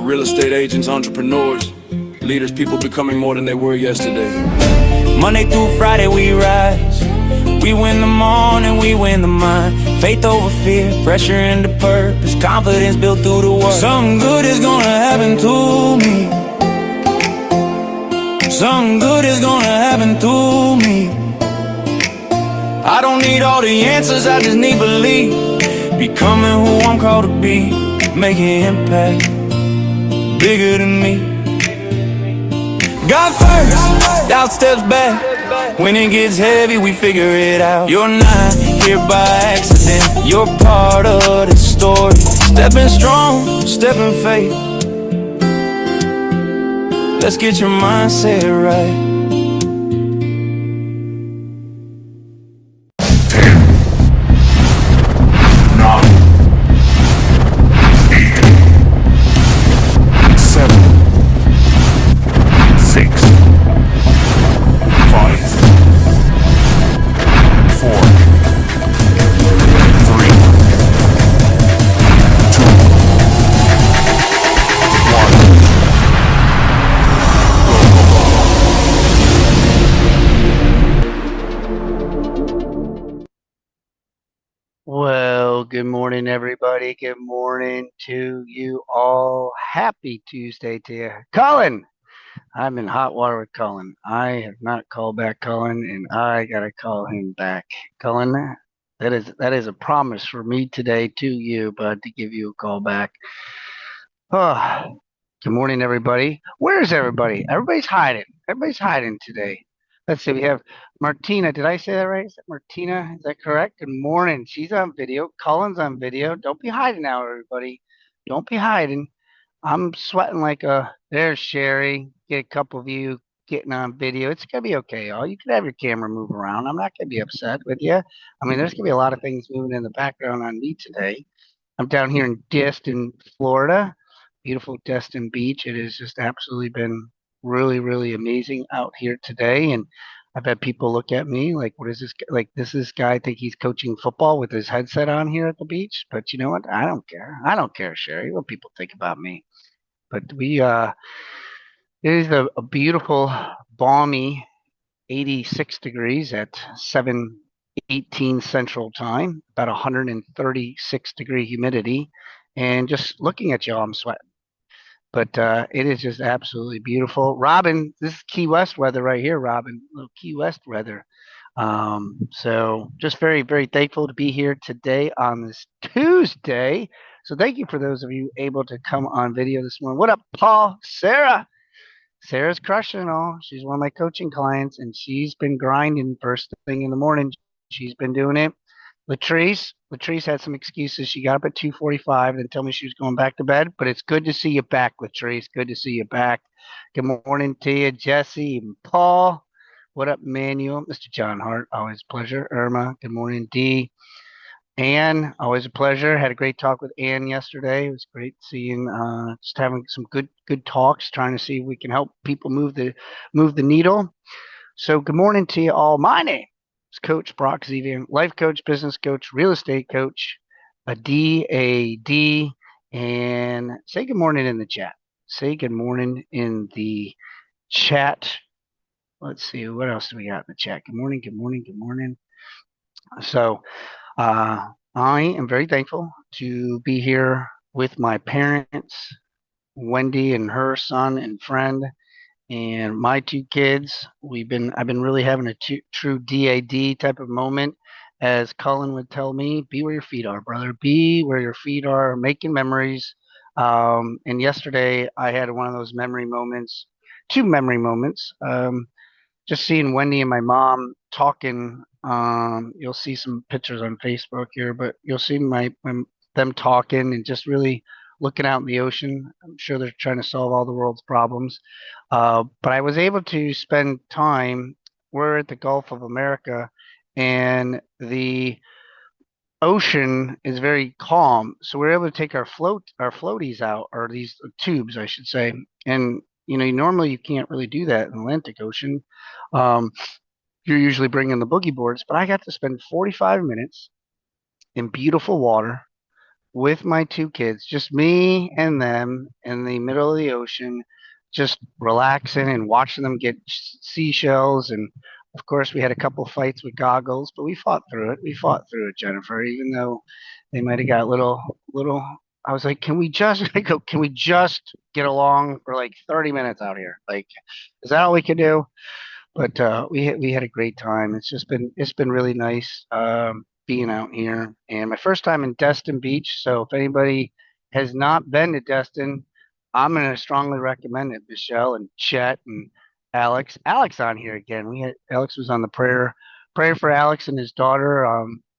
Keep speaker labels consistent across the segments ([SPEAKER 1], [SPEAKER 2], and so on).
[SPEAKER 1] real estate agents, entrepreneurs, leaders, people becoming more than they were yesterday.
[SPEAKER 2] Monday through Friday we rise. We win the morning, we win the mind. Faith over fear, pressure into purpose, confidence built through the work. Something good is gonna happen to me. Something good is gonna happen to me. I don't need all the answers, I just need belief. Becoming who I'm called to be, making impact bigger than me. God first, doubt steps back. When it gets heavy, we figure it out. You're not here by accident, you're part of the story. Stepping strong, stepping faith. Let's get your mindset right.
[SPEAKER 3] 10, 9, 8, 7, 6, 5, 4, 3, 2, 1.
[SPEAKER 4] Well, good morning, everybody. Good morning to you all. Happy Tuesday to you. Colin, I'm in hot water with Colin. I have not called back Colin, and I got to call him back. Colin, that is a promise for me today to you, bud, to give you a call back. Oh, good morning, everybody. Where's everybody? Everybody's hiding. Everybody's hiding today. Let's see. We have Martina. Did I say that right? Is that Martina? Is that correct? Good morning. She's on video. Colin's on video. Don't be hiding now, everybody. Don't be hiding. I'm sweating like a. There's Sherry. Get a couple of you getting on video. It's gonna be okay. All you can have your camera move around. I'm not gonna be upset with you. I mean, there's gonna be a lot of things moving in the background on me today. I'm down here in Destin, Florida. Beautiful Destin Beach. It has just absolutely been really, really amazing out here today. And I've had people look at me like, what is this? Like, does this guy think he's coaching football with his headset on here at the beach? But you know what? I don't care. I don't care, Sherry, what people think about me. But it is a beautiful, balmy 86 degrees at 7:18 Central Time, about 136-degree humidity. And just looking at y'all, I'm sweating. But it is just absolutely beautiful. Robin, this is Key West weather right here, Robin. Little Key West weather. So just very, very thankful to be here today on this Tuesday. So thank you for those of you able to come on video this morning. What up, Paul? Sarah? Sarah's crushing all. She's one of my coaching clients, and she's been grinding first thing in the morning. She's been doing it. Latrice had some excuses. She got up at 2:45 and told me she was going back to bed. But it's good to see you back, Latrice. Good to see you back. Good morning to you, Jesse and Paul. What up, Manuel? Mr. John Hart, always a pleasure. Irma, good morning, Dee. Ann, always a pleasure. Had a great talk with Ann yesterday. It was great seeing, just having some good talks, trying to see if we can help people move the needle. So good morning to you all. My name is Coach Brock Zevan, life coach, business coach, real estate coach, a DAD, and say good morning in the chat. Say good morning in the chat. Let's see, what else do we got in the chat? Good morning, good morning, good morning. So I am very thankful to be here with my parents, Wendy and her son and friend, and my two kids. I've been really having a true DAD type of moment. As Cullen would tell me, be where your feet are, brother. Be where your feet are, making memories. And yesterday I had one of those memory moments, two memory moments. Just seeing Wendy and my mom talking. You'll see some pictures on Facebook here, but you'll see them talking and just really looking out in the ocean. I'm sure they're trying to solve all the world's problems. But I was able to spend time. We're at the Gulf of America, and the ocean is very calm. So we're able to take our floaties out, or these tubes, I should say. And normally you can't really do that in the Atlantic Ocean. You're usually bringing the boogie boards, but I got to spend 45 minutes in beautiful water with my two kids, just me and them in the middle of the ocean, just relaxing and watching them get seashells. And of course, we had a couple fights with goggles, but we fought through it. We fought through it, Jennifer, even though they might have got little. I was like, can we just, I go, can we just get along for like 30 minutes out here? Like, is that all we can do? But we had a great time. It's been really nice being out here, and my first time in Destin Beach. So if anybody has not been to Destin, I'm going to strongly recommend it. Michelle and Chet and Alex. Alex on here again. We had Alex was on the prayer for Alex and his daughter.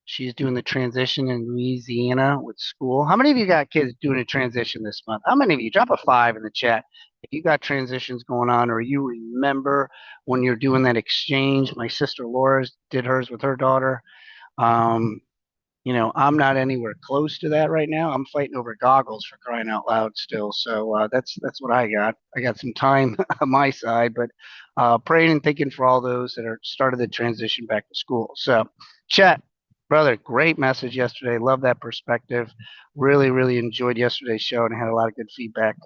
[SPEAKER 4] She's doing the transition in Louisiana with school. How many of you got kids doing a transition this month? How many of you? Drop a 5 in the chat if you got transitions going on, or you remember when you're doing that exchange. My sister Laura did hers with her daughter. Um, I'm not anywhere close to that right now. I'm fighting over goggles for crying out loud still. So that's what I got. I got some time on my side, but praying and thinking for all those that are started the transition back to school. So, Chet, brother, great message yesterday. Love that perspective. Really, really enjoyed yesterday's show and had a lot of good feedback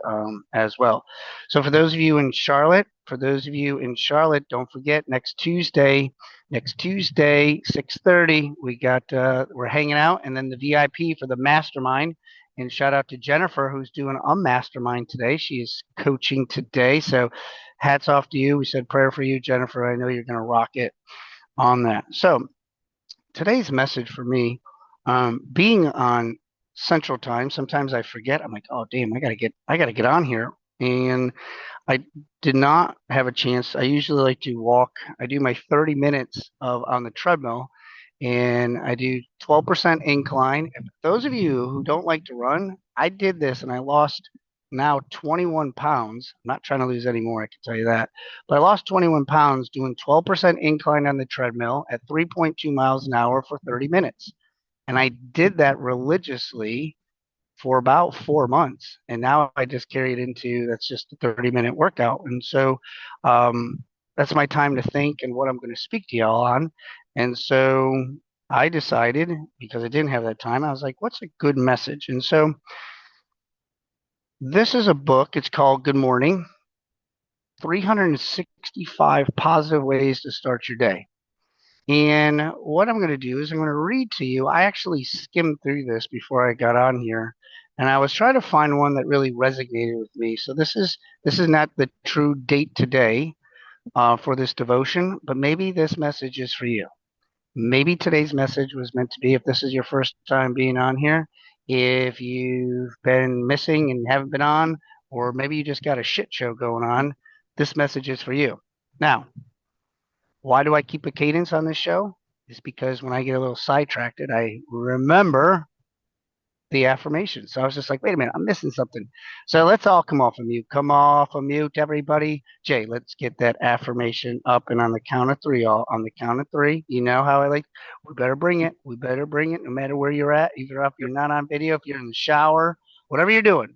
[SPEAKER 4] as well. So for those of you in Charlotte, don't forget next Tuesday, 6:30, we're hanging out, and then the VIP for the mastermind. And shout out to Jennifer, who's doing a mastermind today. She is coaching today. So hats off to you. We said prayer for you, Jennifer. I know you're going to rock it on that. So today's message for me, being on Central Time, sometimes I forget. I'm like, oh damn, I gotta get on here. And I did not have a chance. I usually like to walk. I do my 30 minutes on the treadmill, and I do 12% incline. And those of you who don't like to run, I did this and I lost now 21 pounds. I'm not trying to lose any more, I can tell you that. But I lost 21 pounds doing 12% incline on the treadmill at 3.2 miles an hour for 30 minutes. And I did that religiously for about 4 months. And now I just carry it into that's just a 30-minute workout. And so that's my time to think and what I'm going to speak to y'all on. And so I decided, because I didn't have that time, I was like, what's a good message? And so this is a book. It's called Good Morning, 365 Positive Ways to Start Your Day. And what I'm going to do is I'm going to read to you. I actually skimmed through this before I got on here, and I was trying to find one that really resonated with me. So this is not the true date today for this devotion, but maybe this message is for you. Maybe today's message was meant to be, if this is your first time being on here, if you've been missing and haven't been on, or maybe you just got a shit show going on, this message is for you. Now, why do I keep a cadence on this show? It's because when I get a little sidetracked, I remember the affirmation. So I was just like, wait a minute, I'm missing something. So let's all come off of mute. Come off of mute, everybody. Jay, let's get that affirmation up. And on the count of three, all on the count of three, you know how I like, we better bring it. We better bring it no matter where you're at. Either if you're not on video, if you're in the shower, whatever you're doing.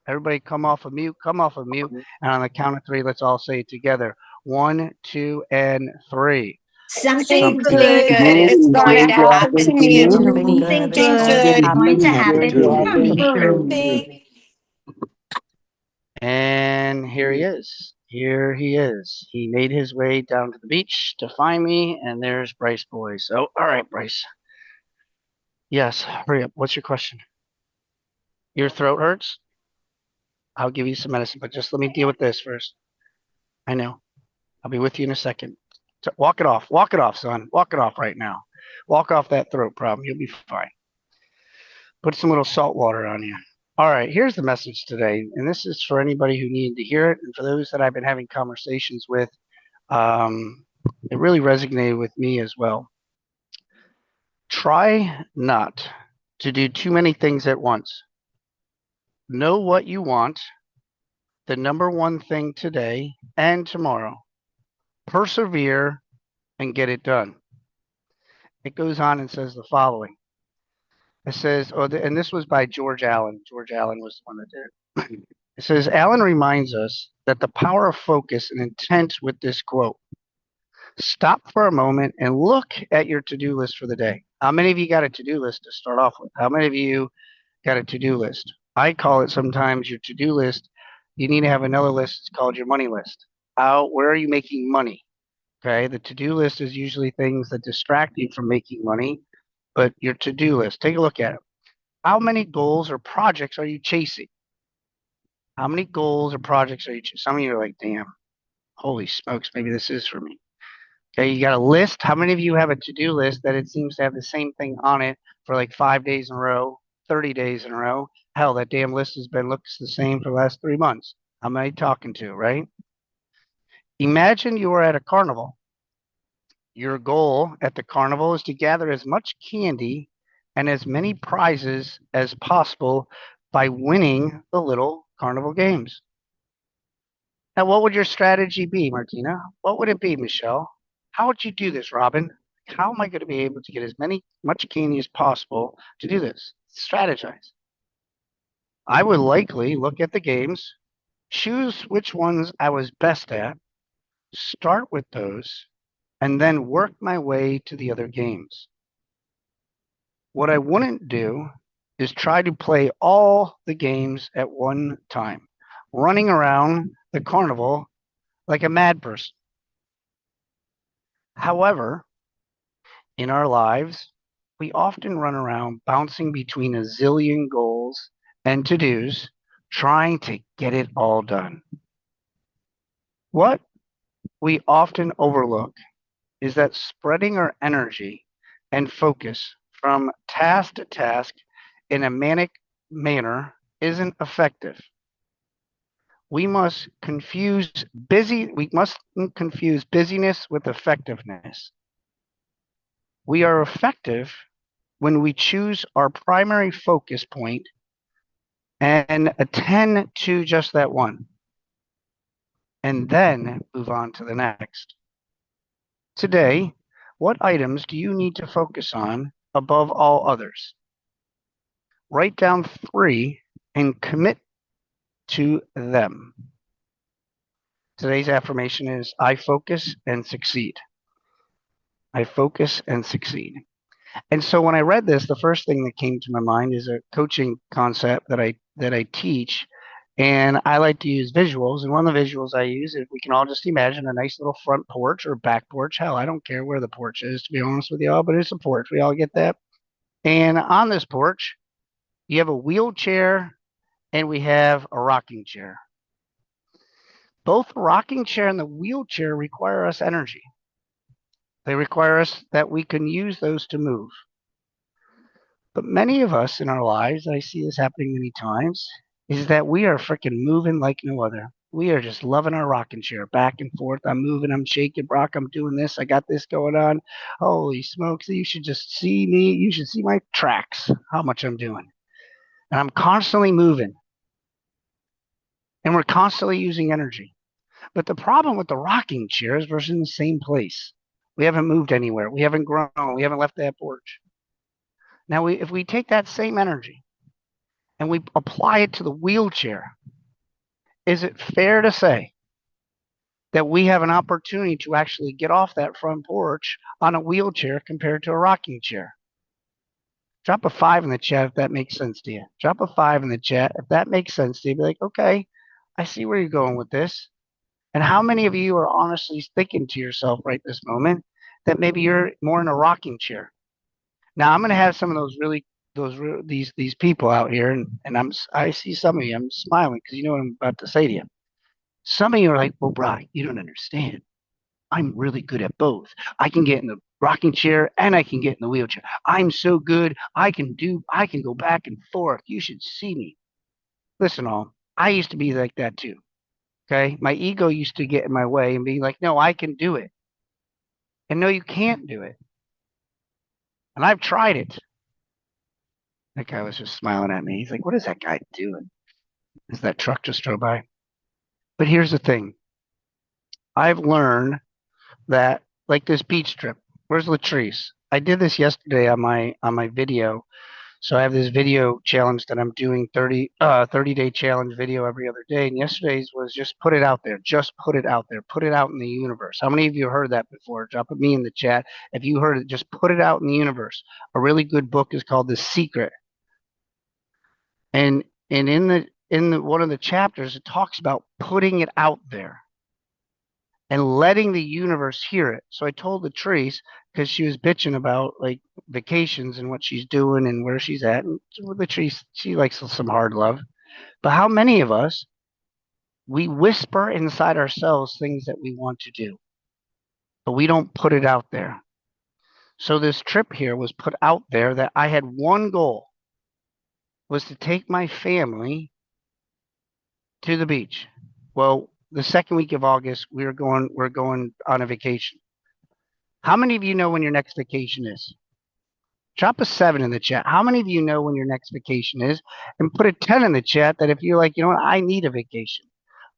[SPEAKER 4] Everybody come off of mute, come off of mute. And on the count of three, let's all say it together. 1, 2, and 3.
[SPEAKER 3] Something good is going to happen to you. Something good is going to happen to me.
[SPEAKER 4] And here he is. Here he is. He made his way down to the beach to find me, and there's Bryce Boys. So, all right, Bryce. Yes, hurry up. What's your question? Your throat hurts? I'll give you some medicine, but just let me deal with this first. I know. I'll be with you in a second. So walk it off. Walk it off, son. Walk it off right now. Walk off that throat problem. You'll be fine. Put some little salt water on you. All right, here's the message today. And this is for anybody who needed to hear it. And for those that I've been having conversations with, it really resonated with me as well. Try not to do too many things at once. Know what you want, the number one thing today and tomorrow. Persevere and get it done. It goes on and says the following. It says, and this was by George Allen. George Allen was the one that did it. It says, Allen reminds us that the power of focus and intent with this quote. Stop for a moment and look at your to-do list for the day. How many of you got a to-do list to start off with? How many of you got a to-do list. I call it sometimes your to-do list. You need to have another list. It's called your money list. Where are you making money? Okay. The to-do list is usually things that distract you from making money, but your to-do list, take a look at it. How many goals or projects are you chasing? How many goals or projects are you chasing? Some of you are like, damn, holy smokes, maybe this is for me. Okay, you got a list. How many of you have a to-do list that it seems to have the same thing on it for like 5 days in a row, 30 days in a row? Hell, that damn list has been looks the same for the last 3 months. How am I talking to, right? Imagine you are at a carnival. Your goal at the carnival is to gather as much candy and as many prizes as possible by winning the little carnival games. Now, what would your strategy be, Martina? What would it be, Michelle? How would you do this, Robin? How am I going to be able to get as much candy as possible to do this? Strategize. I would likely look at the games, choose which ones I was best at, start with those, and then work my way to the other games. What I wouldn't do is try to play all the games at one time, running around the carnival like a mad person. However, in our lives, we often run around bouncing between a zillion goals and to-dos, trying to get it all done. What we often overlook is that spreading our energy and focus from task to task in a manic manner isn't effective. We must we mustn't confuse busyness with effectiveness. We are effective when we choose our primary focus point and attend to just that one, and then move on to the next. Today, what items do you need to focus on above all others? Write down 3 and commit to them. Today's affirmation is I focus and succeed. I focus and succeed. And so when I read this, the first thing that came to my mind is a coaching concept that I teach, and I like to use visuals. And one of the visuals I use is we can all just imagine a nice little front porch or back porch. Hell, I don't care where the porch is, to be honest with you all, but it's a porch. We all get that. And on this porch, you have a wheelchair and we have a rocking chair. Both the rocking chair and the wheelchair require us energy. They require us that we can use those to move. But many of us in our lives, I see this happening many times, is that we are freaking moving like no other. We are just loving our rocking chair back and forth. I'm moving, I'm shaking, Brock, I'm doing this, I got this going on. Holy smokes, you should just see me. You should see my tracks, how much I'm doing. And I'm constantly moving. And we're constantly using energy. But the problem with the rocking chair is we're in the same place. We haven't moved anywhere. We haven't grown. We haven't left that porch. Now, if we take that same energy and we apply it to the wheelchair, is it fair to say that we have an opportunity to actually get off that front porch on a wheelchair compared to a rocking chair? Drop a 5 in the chat if that makes sense to you. Drop a 5 in the chat if that makes sense to you. Be like, okay, I see where you're going with this. And how many of you are honestly thinking to yourself right this moment that maybe you're more in a rocking chair? Now I'm going to have some of these people out here, and I see some of you. I'm smiling because you know what I'm about to say to you. Some of you are like, well, Brock, you don't understand. I'm really good at both. I can get in the rocking chair and I can get in the wheelchair. I'm so good. I can go back and forth. You should see me. Listen, all. I used to be like that too. Okay. My ego used to get in my way and be like, no, I can do it. And no, you can't do it. And I've tried it. That guy was just smiling at me. He's like, what is that guy doing? As that truck just drove by. But here's the thing. I've learned that, like this beach trip. Where's Latrice? I did this yesterday on my video. So I have this video challenge that I'm doing 30-day challenge video every other day. And yesterday's was just put it out there. Just put it out there. Put it out in the universe. How many of you heard that before? Drop it me in the chat. If you heard it, just put it out in the universe. A really good book is called The Secret. And in the one of the chapters, it talks about putting it out there and letting the universe hear it. So I told the trees, because she was bitching about like vacations and what she's doing and where she's at. And the trees, she likes some hard love. But how many of us, we whisper inside ourselves things that we want to do, but we don't put it out there. So this trip here was put out there that I had one goal, was to take my family to the beach. Well, the second week of August, we're going on a vacation. How many of you know when your next vacation is? Drop a 7 in the chat. How many of you know when your next vacation is? And put a 10 in the chat that if you're like, you know what, I need a vacation.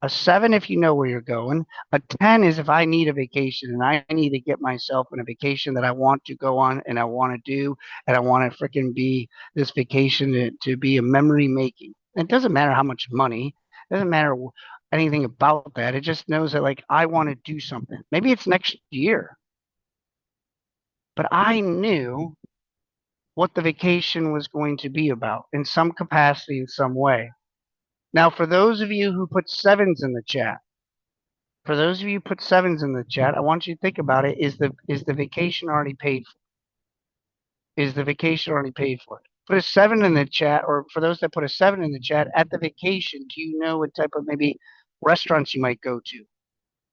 [SPEAKER 4] A 7 if you know where you're going. A 10 is if I need a vacation and I need to get myself on a vacation that I want to go on and I want to do, and I want to freaking be this vacation to be a memory making. It doesn't matter how much money. It doesn't matter anything about that. It just knows that like I want to do something. Maybe it's next year. But I knew what the vacation was going to be about in some capacity, in some way. Now, for those of you who put 7s in the chat, I want you to think about it. Is the vacation already paid for? Is the vacation already paid for? Put a 7 in the chat, or for those that put a 7 in the chat, at the vacation, do you know what type of maybe restaurants you might go to?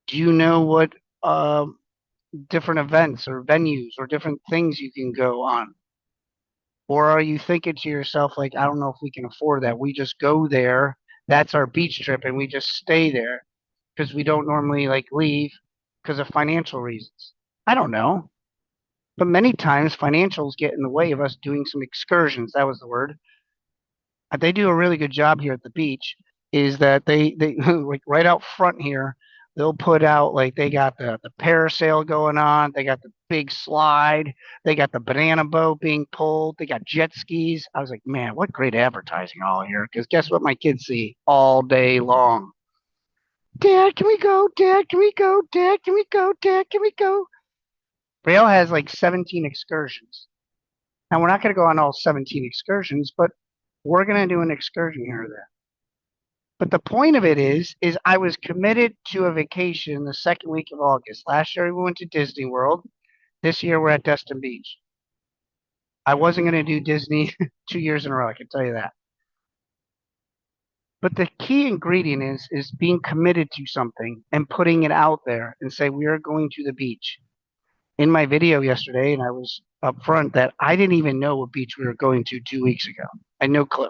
[SPEAKER 4] Do you know what different events or venues or different things you can go on? Or are you thinking to yourself, like, I don't know if we can afford that. We just go there. That's our beach trip, and we just stay there because we don't normally like leave because of financial reasons. I don't know. But many times financials get in the way of us doing some excursions. That was the word. They do a really good job here at the beach, is that they like right out front here, they'll put out like they got the parasail going on, they got the big slide, they got the banana boat being pulled, they got jet skis. I was like, man, what great advertising all here, because guess what my kids see all day long? Dad, can we go? Dad, can we go? Dad, can we go? Dad, can we go? Braille has like 17 excursions. Now, we're not going to go on all 17 excursions, but we're going to do an excursion here or there. But the point of it is I was committed to a vacation the second week of August. Last year we went to Disney World. This year we're at Destin Beach. I wasn't going to do Disney 2 years in a row, I can tell you that. But the key ingredient is being committed to something and putting it out there and say, we are going to the beach. In my video yesterday, and I was upfront that I didn't even know what beach we were going to 2 weeks ago. I had no clue.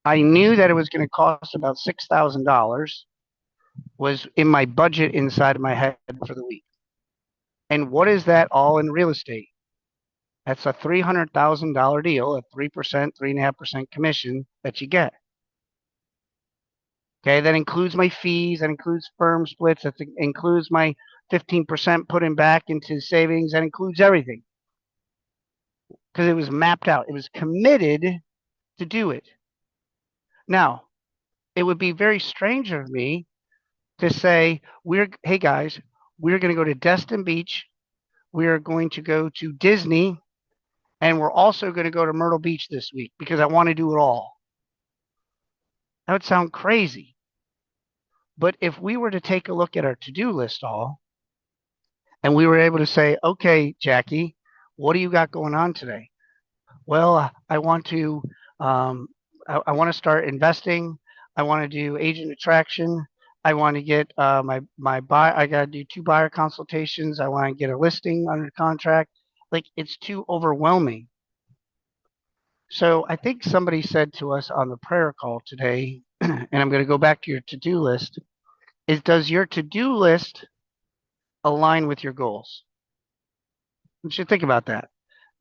[SPEAKER 4] I knew that it was going to cost about $6,000, was in my budget inside of my head for the week. And what is that all in real estate? That's a $300,000 deal, a 3%, 3.5% commission that you get. Okay, that includes my fees, that includes firm splits, that includes my 15% putting back into savings, that includes everything. Because it was mapped out. It was committed to do it. Now, it would be very strange of me to say, hey guys, we're going to go to Destin Beach, we're going to go to Disney, and we're also going to go to Myrtle Beach this week because I want to do it all. That would sound crazy. But if we were to take a look at our to-do list all, and we were able to say, okay, Jackie, what do you got going on today? Well, I want to I want to start investing. I want to do agent attraction. I want to get my buy. I got to do 2 buyer consultations. I want to get a listing under contract. Like, it's too overwhelming. So I think somebody said to us on the prayer call today, and I'm going to go back to your to-do list, is does your to-do list align with your goals? You should think about that.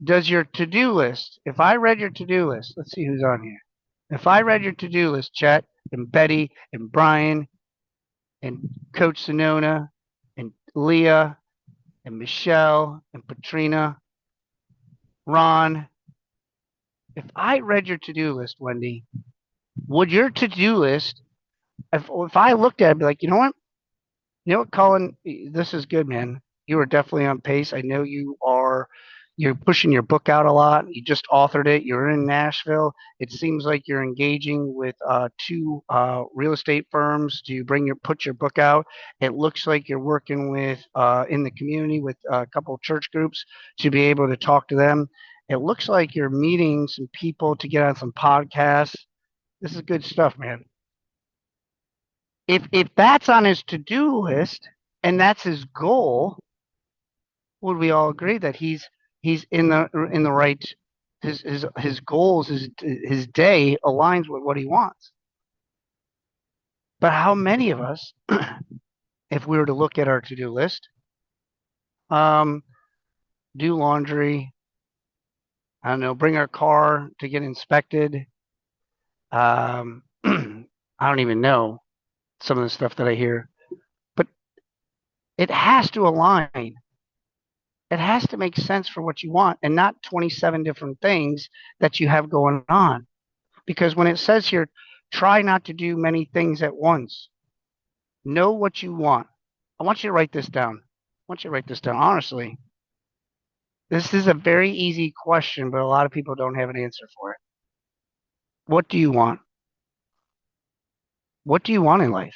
[SPEAKER 4] Does your to-do list, if I read your to-do list, let's see who's on here. If I read your to-do list, Chet and Betty and Brian and Coach Sonona and Leah and Michelle and Patrina, Ron, if I read your to-do list, Wendy, would your to-do list, if I looked at it, I'd be like, you know what, Colin, this is good, man. You are definitely on pace. I know you are You're pushing your book out a lot. You just authored it. You're in Nashville. It seems like you're engaging with two real estate firms to put your book out. It looks like you're working with in the community with a couple of church groups to be able to talk to them. It looks like you're meeting some people to get on some podcasts. This is good stuff, man. If that's on his to-do list and that's his goal, would we all agree that he's in the right, his goals, his day aligns with what he wants? But how many of us, if we were to look at our to-do list, do laundry, I don't know, bring our car to get inspected, I don't even know some of the stuff that I hear, but it has to align. It has to make sense for what you want and not 27 different things that you have going on. Because when it says here, try not to do many things at once, know what you want. I want you to write this down. Honestly, this is a very easy question, but a lot of people don't have an answer for it. What do you want? What do you want in life?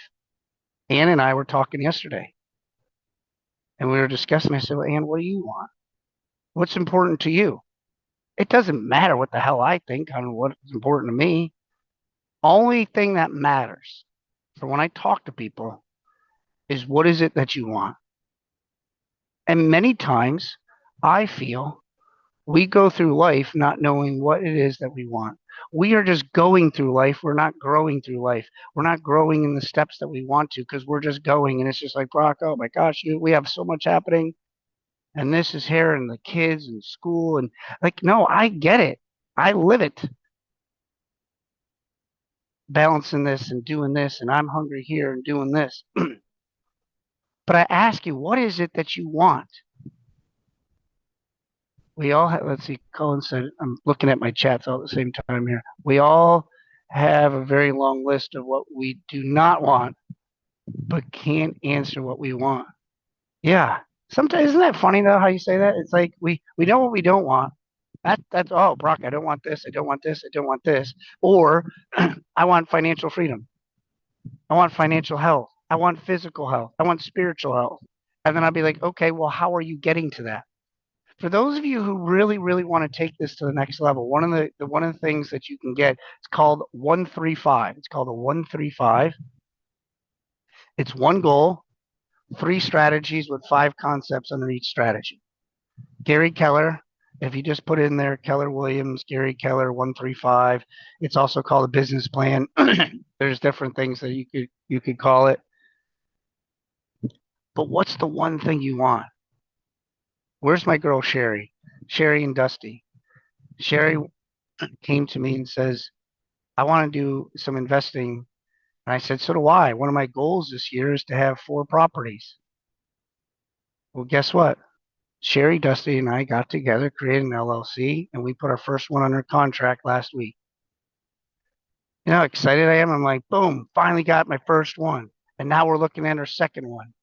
[SPEAKER 4] Ann and I were talking yesterday, and we were discussing. I said, well, Ann, what do you want? What's important to you? It doesn't matter what the hell I think on what's important to me. Only thing that matters for when I talk to people is what is it that you want? And many times I feel we go through life not knowing what it is that we want. We are just going through life. We're not growing through life. We're not growing in the steps that we want to because we're just going. And it's just like, Brock, oh my gosh, we have so much happening. And this is here and the kids and school. And like, no, I get it. I live it. Balancing this and doing this. And I'm hungry here and doing this. But I ask you, what is it that you want? We all have, let's see, Colin said, I'm looking at my chats all at the same time here. We all have a very long list of what we do not want, but can't answer what we want. Yeah. Sometimes, isn't that funny though, how you say that? It's like we know what we don't want. That's, oh, Brock, I don't want this. I don't want this. I don't want this. Or I want financial freedom. I want financial health. I want physical health. I want spiritual health. And then I'll be like, okay, well, how are you getting to that? For those of you who really, really want to take this to the next level, one of the things that you can get, it's called 135. It's called a 135. It's one goal, 3 strategies with 5 concepts under each strategy. Gary Keller, if you just put in there Keller Williams, Gary Keller 135, it's also called a business plan. There's different things that you could call it. But what's the one thing you want? Where's my girl Sherry? Sherry and Dusty. Sherry came to me and says, I want to do some investing. And I said, so do I. One of my goals this year is to have 4 properties. Well, guess what? Sherry, Dusty, and I got together, created an LLC, and we put our first one under contract last week. You know how excited I am? I'm like, boom, finally got my first one. And now we're looking at our second one.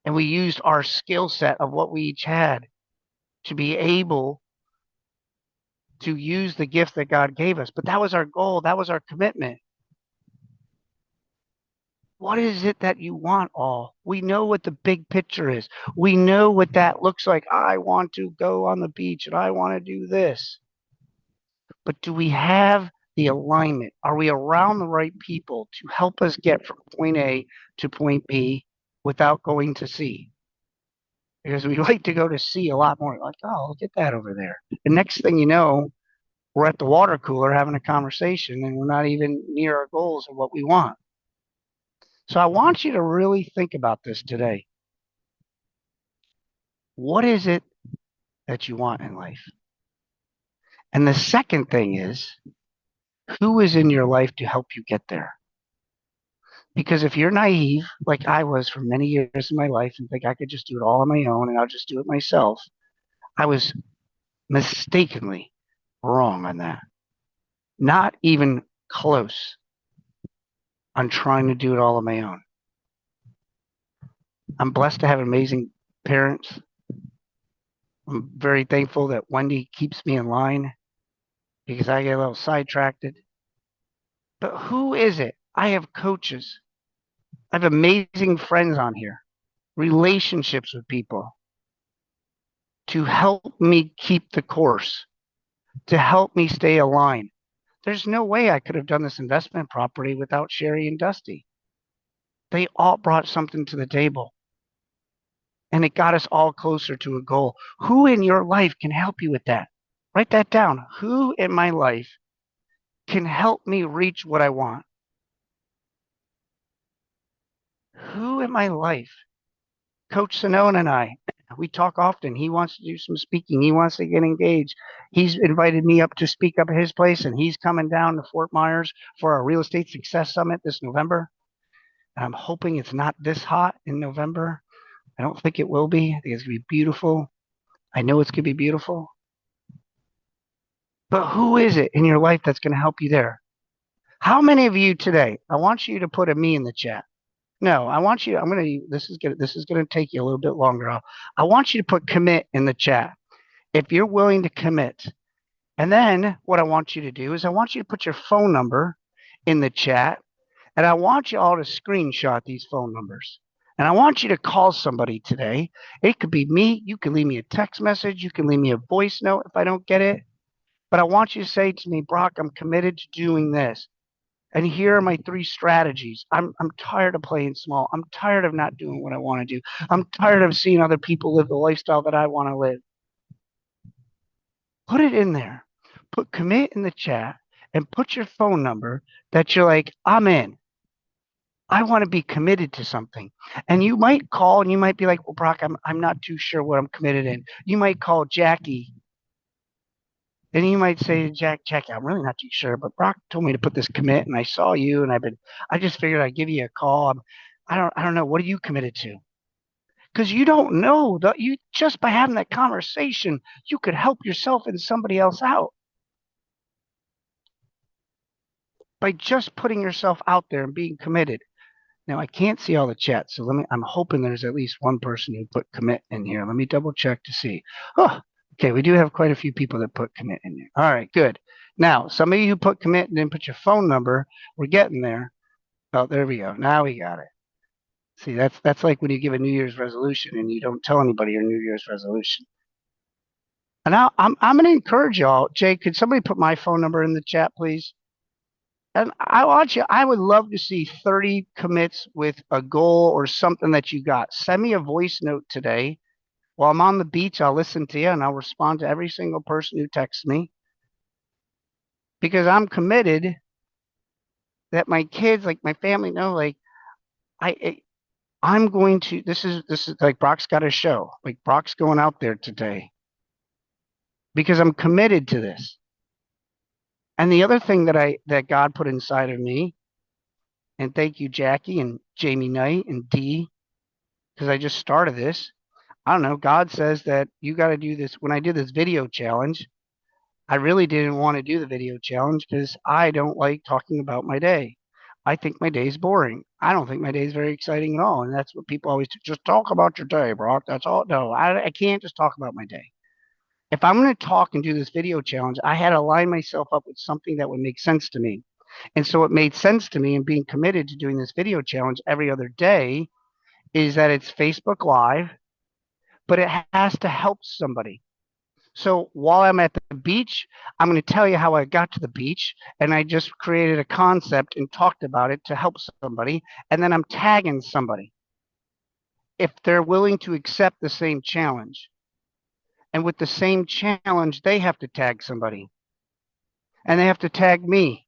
[SPEAKER 4] And we used our skill set of what we each had to be able to use the gift that God gave us. But that was our goal. That was our commitment. What is it that you want all? We know what the big picture is. We know what that looks like. I want to go on the beach and I want to do this. But do we have the alignment? Are we around the right people to help us get from point A to point B without going to C? Because we like to go to C a lot more. Like, oh, look at that over there. The next thing you know, we're at the water cooler having a conversation and we're not even near our goals of what we want. So I want you to really think about this today. What is it that you want in life? And the second thing is, who is in your life to help you get there? Because if you're naive, like I was for many years in my life, and think I could just do it all on my own and I'll just do it myself, I was mistakenly wrong on that. Not even close on trying to do it all on my own. I'm blessed to have amazing parents, I'm very thankful that Wendy keeps me in line because I get a little sidetracked. But who is it? I have coaches. I have amazing friends on here, relationships with people to help me keep the course, to help me stay aligned. There's no way I could have done this investment property without Sherry and Dusty. They all brought something to the table, and it got us all closer to a goal. Who in your life can help you with that? Write that down. Who in my life can help me reach what I want? Who in my life? Coach Sonone and I, we talk often. He wants to do some speaking. He wants to get engaged. He's invited me up to speak up at his place, and he's coming down to Fort Myers for our Real Estate Success Summit this November. And I'm hoping it's not this hot in November. I don't think it will be. I think it's going to be beautiful. I know it's going to be beautiful. But who is it in your life that's going to help you there? How many of you today? I want you to put a me in the chat. No, I want you. This is gonna take you a little bit longer. I want you to put commit in the chat if you're willing to commit. And then what I want you to do is I want you to put your phone number in the chat, and I want you all to screenshot these phone numbers. And I want you to call somebody today. It could be me. You can leave me a text message. You can leave me a voice note if I don't get it. But I want you to say to me, Brock, I'm committed to doing this. And here are my 3 strategies. I'm tired of playing small. I'm tired of not doing what I want to do. I'm tired of seeing other people live the lifestyle that I want to live. Put it in there. Put commit in the chat and put your phone number that you're like, I'm in. I want to be committed to something. And you might call and you might be like, well, Brock, I'm not too sure what I'm committed in. You might call Jackie. And you might say, Jackie, I'm really not too sure, but Brock told me to put this commit, and I saw you, and I just figured I'd give you a call. I don't know. What are you committed to? Because you don't know that you just by having that conversation, you could help yourself and somebody else out by just putting yourself out there and being committed. Now I can't see all the chats, so I'm hoping there's at least one person who put commit in here. Let me double check to see. Oh, okay, we do have quite a few people that put commit in there. All right, good. Now, some of you who put commit and then put your phone number, we're getting there. Oh, there we go. Now we got it. See, that's like when you give a New Year's resolution and you don't tell anybody your New Year's resolution. And now I'm going to encourage y'all. Jay, could somebody put my phone number in the chat, please? And I would love to see 30 commits with a goal or something that you got. Send me a voice note today. While I'm on the beach, I'll listen to you and I'll respond to every single person who texts me. Because I'm committed that my kids, like my family know, like I'm going to, this is like Brock's got a show. Like Brock's going out there today. Because I'm committed to this. And the other thing that God put inside of me, and thank you, Jackie and Jamie Knight and Dee, because I just started this. I don't know. God says that you got to do this. When I did this video challenge, I really didn't want to do the video challenge because I don't like talking about my day. I think my day is boring. I don't think my day is very exciting at all. And that's what people always do. Just talk about your day, Brock. That's all. No, I can't just talk about my day. If I'm going to talk and do this video challenge, I had to line myself up with something that would make sense to me. And so it made sense to me in being committed to doing this video challenge every other day is that it's Facebook Live, but it has to help somebody. So while I'm at the beach, I'm going to tell you how I got to the beach, and I just created a concept and talked about it to help somebody, and then I'm tagging somebody if they're willing to accept the same challenge. And with the same challenge, they have to tag somebody. And they have to tag me.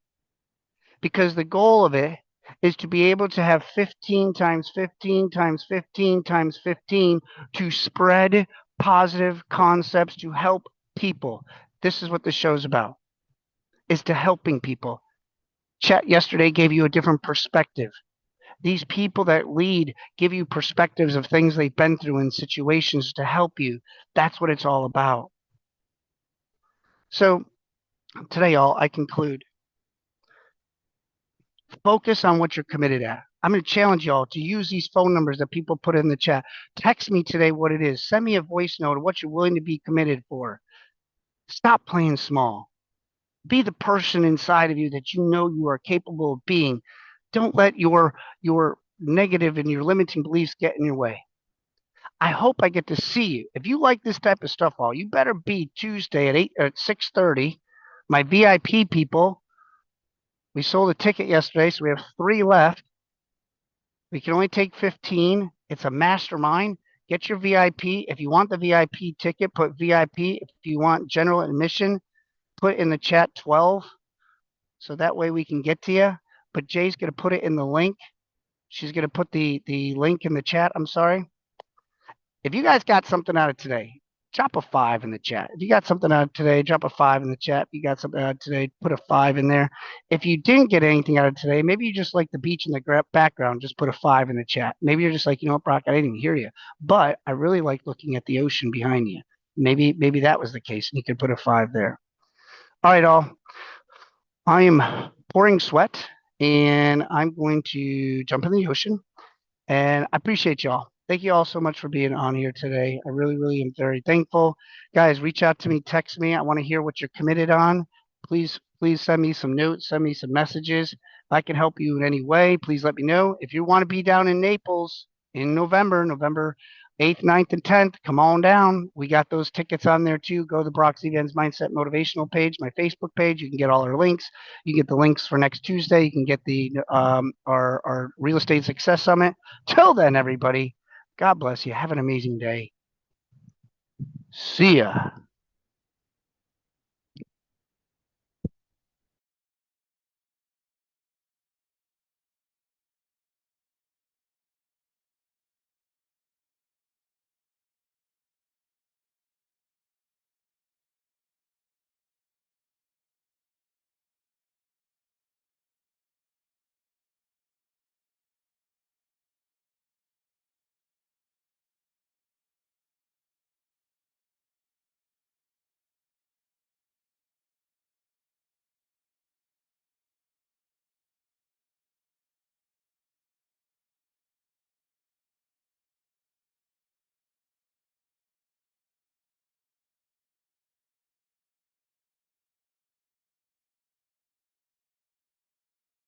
[SPEAKER 4] Because the goal of it is to be able to have 15 times 15 times 15 times 15 to spread positive concepts to help people. This is what the show's about, is to helping people. Chat yesterday gave you a different perspective. These people that lead give you perspectives of things they've been through in situations to help you. That's what it's all about. So today, y'all, I conclude. Focus on what you're committed at. I'm going to challenge y'all to use these phone numbers that people put in the chat. Text me today what it is. Send me a voice note of what you're willing to be committed for. Stop playing small. Be the person inside of you that you know you are capable of being. Don't let your negative and your limiting beliefs get in your way. I hope I get to see you. If you like this type of stuff, all you better be Tuesday at 6:30. My VIP people. We sold a ticket yesterday, so we have 3 left. We can only take 15. It's a mastermind. Get your VIP. If you want the VIP ticket, put VIP. If you want general admission, put in the chat 12. So that way we can get to you. But Jay's going to put it in the link. She's going to put the link in the chat. I'm sorry. If you guys got something out of today, drop a 5 in the chat. If you got something out of today, drop a 5 in the chat. If you got something out of today, put a 5 in there. If you didn't get anything out of today, maybe you just like the beach in the background, just put a 5 in the chat. Maybe you're just like, you know what, Brock, I didn't even hear you, but I really like looking at the ocean behind you. Maybe that was the case, and you could put a 5 there. All right, all. I am pouring sweat, and I'm going to jump in the ocean. And I appreciate y'all. Thank you all so much for being on here today. I really, really am very thankful. Guys, reach out to me, text me. I want to hear what you're committed on. Please send me some notes, send me some messages. If I can help you in any way, please let me know. If you want to be down in Naples in November 8th, 9th, and 10th, come on down. We got those tickets on there too. Go to the Brock Zevan's Mindset Motivational page, my Facebook page. You can get all our links. You get the links for next Tuesday. You can get the our Real Estate Success Summit. Till then, everybody, God bless you. Have an amazing day. See ya.